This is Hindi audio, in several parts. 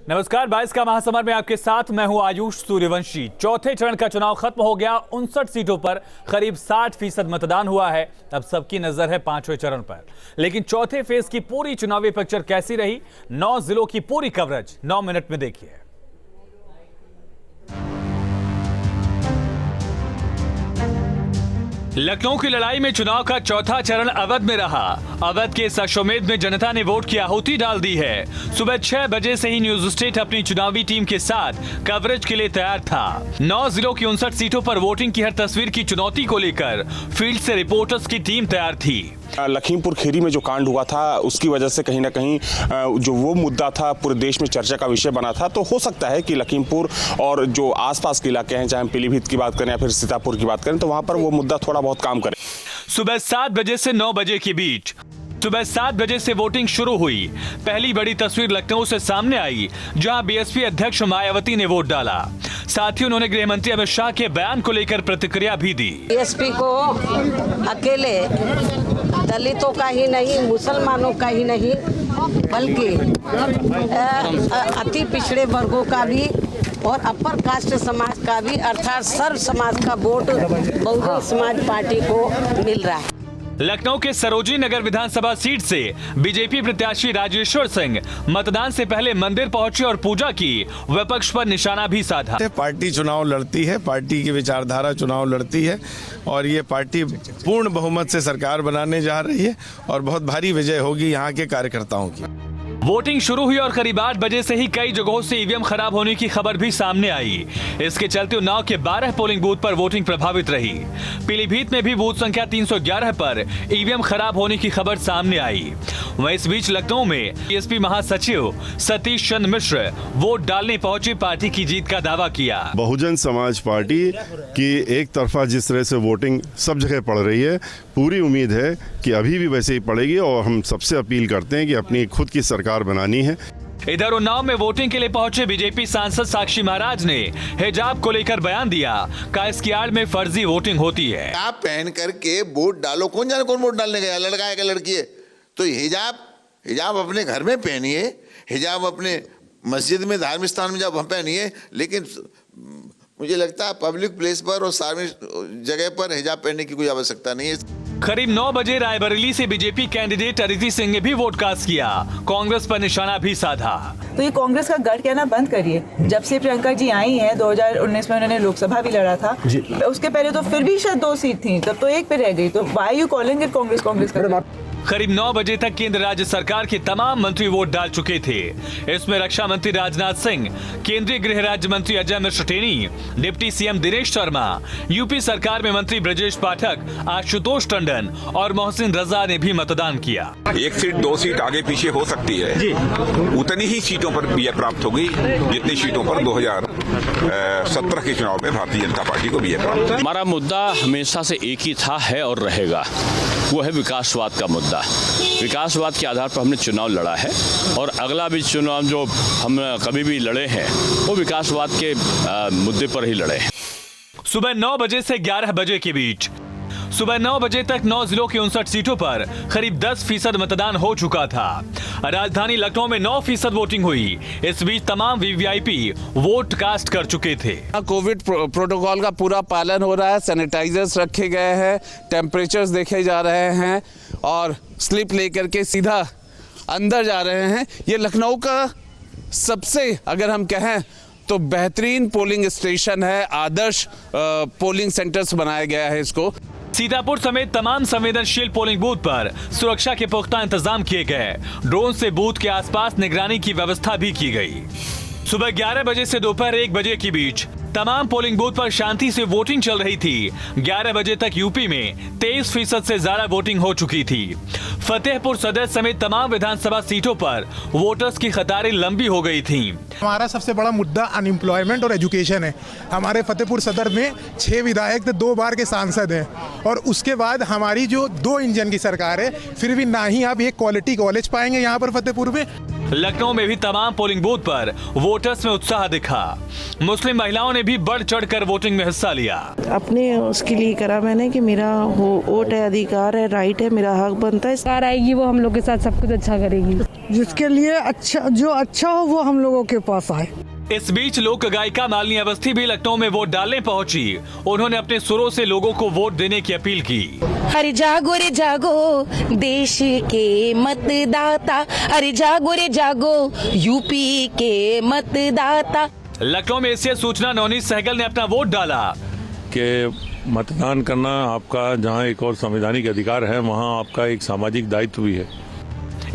नमस्कार, 22 का महासमर में आपके साथ मैं हूं आयुष सूर्यवंशी। चौथे चरण का चुनाव खत्म हो गया। 59 सीटों पर करीब 60% मतदान हुआ है। अब सबकी नजर है पांचवें चरण पर। लेकिन चौथे फेज की पूरी चुनावी पिक्चर कैसी रही, 9 जिलों की पूरी कवरेज 9 मिनट में देखिए। लखनऊ की लड़ाई में चुनाव का चौथा चरण अवध में रहा। अवध के इस अश्वमेध में जनता ने वोट की आहुति डाल दी है। सुबह 6 बजे से ही न्यूज स्टेट अपनी चुनावी टीम के साथ कवरेज के लिए तैयार था। 9 जिलों की 59 सीटों पर वोटिंग की हर तस्वीर की चुनौती को लेकर फील्ड से रिपोर्टर्स की टीम तैयार थी। लखीमपुर खीरी में जो कांड हुआ था उसकी वजह से कहीं ना कहीं जो वो मुद्दा था पूरे देश में चर्चा का विषय बना था। तो हो सकता है कि लखीमपुर और जो आसपास के इलाके हैं, चाहे हम पीलीभीत की बात करें या फिर सीतापुर की बात करें, तो वहां पर वो मुद्दा थोड़ा बहुत काम करे। सुबह 7 बजे से 9 बजे के बीच सुबह 7 बजे से वोटिंग शुरू हुई। पहली बड़ी तस्वीर लखनऊ से सामने आई, जहां बीएसपी अध्यक्ष मायावती ने वोट डाला। साथ ही उन्होंने गृह मंत्री अमित शाह के बयान को लेकर प्रतिक्रिया भी दी। बीएसपी को अकेले दलितों का ही नहीं, मुसलमानों का ही नहीं, बल्कि अति पिछड़े वर्गों का भी और अपर कास्ट समाज का भी, अर्थात सर्व समाज का वोट बहुजन समाज पार्टी को मिल रहा है। लखनऊ के सरोजिनी नगर विधानसभा सीट से बीजेपी प्रत्याशी राजेश्वर सिंह मतदान से पहले मंदिर पहुंचे और पूजा की। विपक्ष पर निशाना भी साधा। पार्टी चुनाव लड़ती है, पार्टी की विचारधारा चुनाव लड़ती है और ये पार्टी पूर्ण बहुमत से सरकार बनाने जा रही है और बहुत भारी विजय होगी यहाँ के कार्यकर्ताओं की। वोटिंग शुरू हुई और करीब 8 बजे से ही कई जगहों से ईवीएम खराब होने की खबर भी सामने आई। इसके चलते उन्नाव के 12 पोलिंग बूथ पर वोटिंग प्रभावित रही। पीलीभीत में भी बूथ संख्या 311 पर ईवीएम खराब होने की खबर सामने आई। वहीं इस बीच लखनऊ में बीएसपी महासचिव सतीश चंद्र मिश्र वोट डालने पहुंचे पार्टी की जीत का दावा किया। बहुजन समाज पार्टी की एक तरफा जिस तरह से वोटिंग सब जगह पड़ रही है, पूरी उम्मीद है कि अभी भी वैसे ही पड़ेगी और हम सबसे अपील करते हैं कि अपनी खुद की सरकार बनानी है। इधर उन्नाव में वोटिंग के लिए पहुंचे बीजेपी सांसद साक्षी महाराज ने हिजाब को लेकर बयान दिया। कहा इसकी आड़ में फर्जी वोटिंग होती है। आप पहन करके वोट डालो, कौन जाने कौन वोट डालने गया, लड़का है कि लड़की है। तो हिजाब अपने घर में पहनिए, हिजाब अपने मस्जिद में धार्मिक स्थान में जब हम पहनिए, लेकिन मुझे लगता है पब्लिक प्लेस पर और सार्वजनिक जगह पर हिजाब पहनने की कोई आवश्यकता नहीं है। करीब 9 बजे रायबरेली से बीजेपी कैंडिडेट अदिति सिंह ने भी वोट कास्ट किया। कांग्रेस पर निशाना भी साधा। तो ये कांग्रेस का गढ़ कहना बंद करिए। जब से प्रियंका जी आई हैं 2019 में, उन्होंने लोकसभा भी लड़ा था। उसके पहले तो फिर भी शायद 2 सीट थी, तब तो 1 पे रह गई। तो why you calling it Congress का? करीब 9 बजे तक केंद्र राज्य सरकार के तमाम मंत्री वोट डाल चुके थे। इसमें रक्षा मंत्री राजनाथ सिंह, केंद्रीय गृह राज्य मंत्री Ajay Mishra Teni, deputy CM Dinesh Sharma, UP सरकार में मंत्री ब्रजेश पाठक, आशुतोष टंडन और मोहसिन रजा ने भी मतदान किया। 1 सीट 2 सीट आगे पीछे हो सकती है, उतनी ही सीटों पर विजय प्राप्त होगी जितनी सीटों पर 2017 के चुनाव में भारतीय जनता पार्टी को विजय प्राप्त हुई। हमारा मुद्दा हमेशा से एक ही था, है और रहेगा। वो है विकासवाद का मुद्दा। विकासवाद के आधार पर हमने चुनाव लड़ा है और अगला भी चुनाव जो हम कभी भी लड़े हैं वो विकासवाद के मुद्दे पर ही लड़े हैं। सुबह 9 बजे से 11 बजे के बीच सुबह 9 बजे तक 9 जिलों की 59 सीटों पर करीब 10% मतदान हो चुका था। राजधानी लखनऊ में 9% वोटिंग हुई। इस बीच तमाम वीवीआईपी वोट कास्ट कर चुके थे। कोविड प्रोटोकॉल का पूरा पालन हो रहा है, सैनिटाइजर्स रखे गए हैं, टेम्परेचर्स देखे जा रहे हैं और स्लिप लेकर के सीधा अंदर जा रहे हैं। ये लखनऊ का सबसे, अगर हम कहें तो बेहतरीन पोलिंग स्टेशन है। आदर्श पोलिंग सेंटर्स बनाया गया है इसको। सीतापुर समेत तमाम संवेदनशील पोलिंग बूथ पर सुरक्षा के पुख्ता इंतजाम किए गए। ड्रोन से बूथ के आसपास निगरानी की व्यवस्था भी की गई। सुबह 11 बजे से दोपहर 1 बजे के बीच तमाम पोलिंग बूथ पर शांति से वोटिंग चल रही थी। 11 बजे तक यूपी में 23% से ज्यादा वोटिंग हो चुकी थी। फतेहपुर सदर समेत तमाम विधानसभा सीटों पर वोटर्स की कतारें लंबी हो गई थी। हमारा सबसे बड़ा मुद्दा अनएम्प्लॉयमेंट और एजुकेशन है। हमारे फतेहपुर सदर में 6 विधायक थे, 2 बार के सांसद हैं और उसके बाद हमारी जो 2 इंजन की सरकार है, फिर भी ना ही आप एक क्वालिटी कॉलेज पाएंगे यहाँ पर फतेहपुर में। लखनऊ में भी तमाम पोलिंग बूथ पर वोटर्स में उत्साह दिखा। मुस्लिम महिलाओं ने भी बढ़ चढ़कर वोटिंग में हिस्सा लिया। अपने उसके लिए करा मैंने कि मेरा वोट है, अधिकार है, राइट है, मेरा हक बनता है। सरकार आएगी वो हम लोग के साथ सब कुछ अच्छा करेगी, जिसके लिए जो अच्छा हो वो हम लोगों के पास आए। इस बीच लोक गायिका मालिनी अवस्थी भी लखनऊ में वोट डालने पहुंची। उन्होंने अपने सुरों से लोगों को वोट देने की अपील की। अरे जागो रे जागो देश के मतदाता, अरे जागो रे जागो यूपी के मतदाता। लखनऊ में एशिया सूचना नवनीत सहगल ने अपना वोट डाला। कि मतदान करना आपका जहां एक और संवैधानिक अधिकार है, वहां आपका एक सामाजिक दायित्व भी है।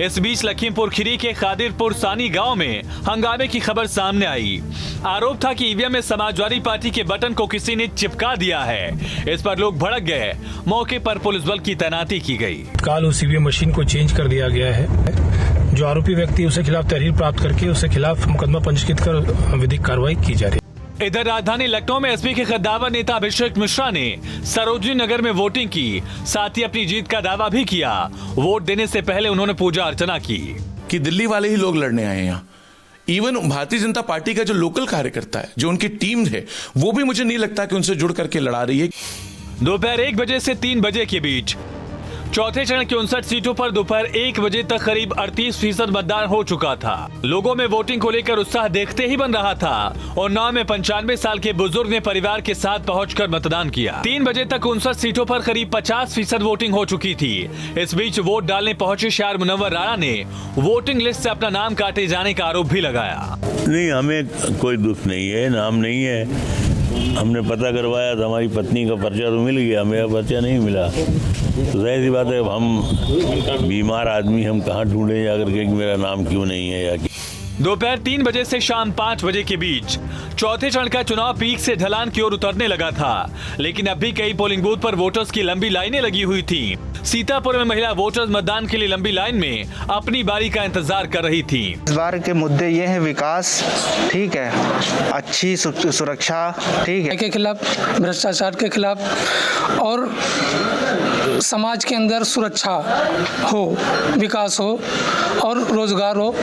इस बीच लखीमपुर खीरी के खादिरपुर सानी गांव में हंगामे की खबर सामने आई। आरोप था कि ईवीएम में समाजवादी पार्टी के बटन को किसी ने चिपका दिया है। इस पर लोग भड़क गए। मौके पर पुलिस बल की तैनाती की गई। काल उस ईवीएम मशीन को चेंज कर दिया गया है। जो आरोपी व्यक्ति उसके खिलाफ तहरीर प्राप्त करके उसके खिलाफ मुकदमा पंजीकृत कर विधिक कार्रवाई की जा रही है। इधर राजधानी लखनऊ में एसपी के कद्दावर नेता अभिषेक मिश्रा ने सरोजनी नगर में वोटिंग की, साथ ही अपनी जीत का दावा भी किया। वोट देने से पहले उन्होंने पूजा अर्चना की। कि दिल्ली वाले ही लोग लड़ने आए हैं यहाँ। इवन भारतीय जनता पार्टी का जो लोकल कार्यकर्ता है, जो उनकी टीम है, वो भी मुझे नहीं लगता कि उनसे जुड़ करके लड़ा रही है। दोपहर 1 बजे से 3 बजे के बीच चौथे चरण की 59 सीटों पर दोपहर 1 बजे तक करीब 38% मतदान हो चुका था। लोगों में वोटिंग को लेकर उत्साह देखते ही बन रहा था और 9 में 95 साल के बुजुर्ग ने परिवार के साथ पहुंचकर मतदान किया। 3 बजे तक 59 सीटों पर करीब 50% वोटिंग हो चुकी थी। इस बीच वोट डालने पहुंचे शायर मुनव्वर राणा ने वोटिंग लिस्ट से अपना नाम काटे जाने का आरोप भी लगाया। नहीं, हमें कोई दुख नहीं है, नाम नहीं है। हमने पता करवाया तो हमारी पत्नी का पर्चा तो मिल गया, मेरा पर्चा नहीं मिला। तो जाहिर सी बात है, हम बीमार आदमी, हम कहाँ ढूंढे जाकर के कि मेरा नाम क्यों नहीं है या दोपहर 3 बजे से शाम 5 बजे के बीच चौथे चरण का चुनाव पीक से ढलान की ओर उतरने लगा था, लेकिन अब भी कई पोलिंग बूथ पर वोटर्स की लंबी लाइनें लगी हुई थी। सीतापुर में महिला वोटर्स मतदान के लिए लंबी लाइन में अपनी बारी का इंतजार कर रही थी। इस बार के मुद्दे ये हैं, विकास ठीक है, अच्छी सुरक्षा ठीक है, के खिलाफ, भ्रष्टाचार के खिलाफ और समाज के अंदर सुरक्षा हो, विकास हो और रोजगार हो।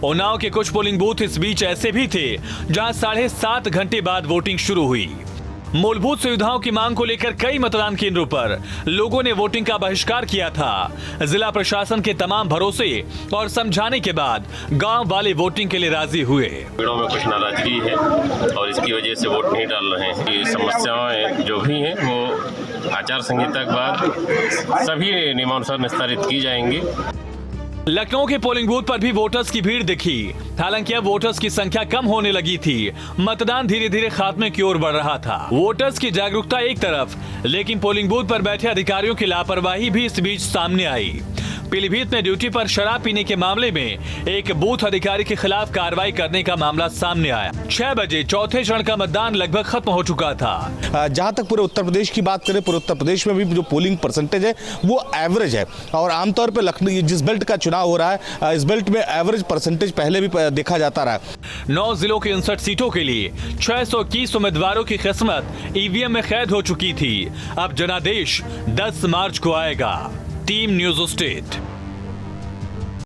उन्नाव के कुछ पोलिंग बूथ इस बीच ऐसे भी थे जहां 7.5 घंटे बाद वोटिंग शुरू हुई। मूलभूत सुविधाओं की मांग को लेकर कई मतदान केंद्रों पर लोगों ने वोटिंग का बहिष्कार किया था। जिला प्रशासन के तमाम भरोसे और समझाने के बाद गांव वाले वोटिंग के लिए राजी हुए। पेड़ों में कुछ नाराजगी है और इसकी वजह से वोट नहीं डाल रहे हैं। ये समस्याएं जो भी हैं वो आचार संहिता के बाद सभी नियमानुसार निस्तारित की जाएंगी। लखनऊ के पोलिंग बूथ पर भी वोटर्स की भीड़ दिखी। हालांकि अब वोटर्स की संख्या कम होने लगी थी। मतदान धीरे धीरे खात्मे की ओर बढ़ रहा था। वोटर्स की जागरूकता एक तरफ, लेकिन पोलिंग बूथ पर बैठे अधिकारियों की लापरवाही भी इस बीच सामने आई। पीलीभीत में ड्यूटी पर शराब पीने के मामले में एक बूथ अधिकारी के खिलाफ कार्रवाई करने का मामला सामने आया। 6 बजे चौथे चरण का मतदान लगभग खत्म हो चुका था। जहां तक पूरे उत्तर प्रदेश की बात करें, पूरे उत्तर प्रदेश में भी जो पोलिंग परसेंटेज है वो एवरेज है और आमतौर पर लखनऊ जिस बेल्ट का चुनाव हो रहा है, इस बेल्ट में एवरेज परसेंटेज पहले भी देखा जाता रहा। 9 जिलों के 59 सीटों के लिए 621 उम्मीदवारों की किस्मत ईवीएम में कैद हो चुकी थी। अब जनादेश 10 मार्च को आएगा। Team news state.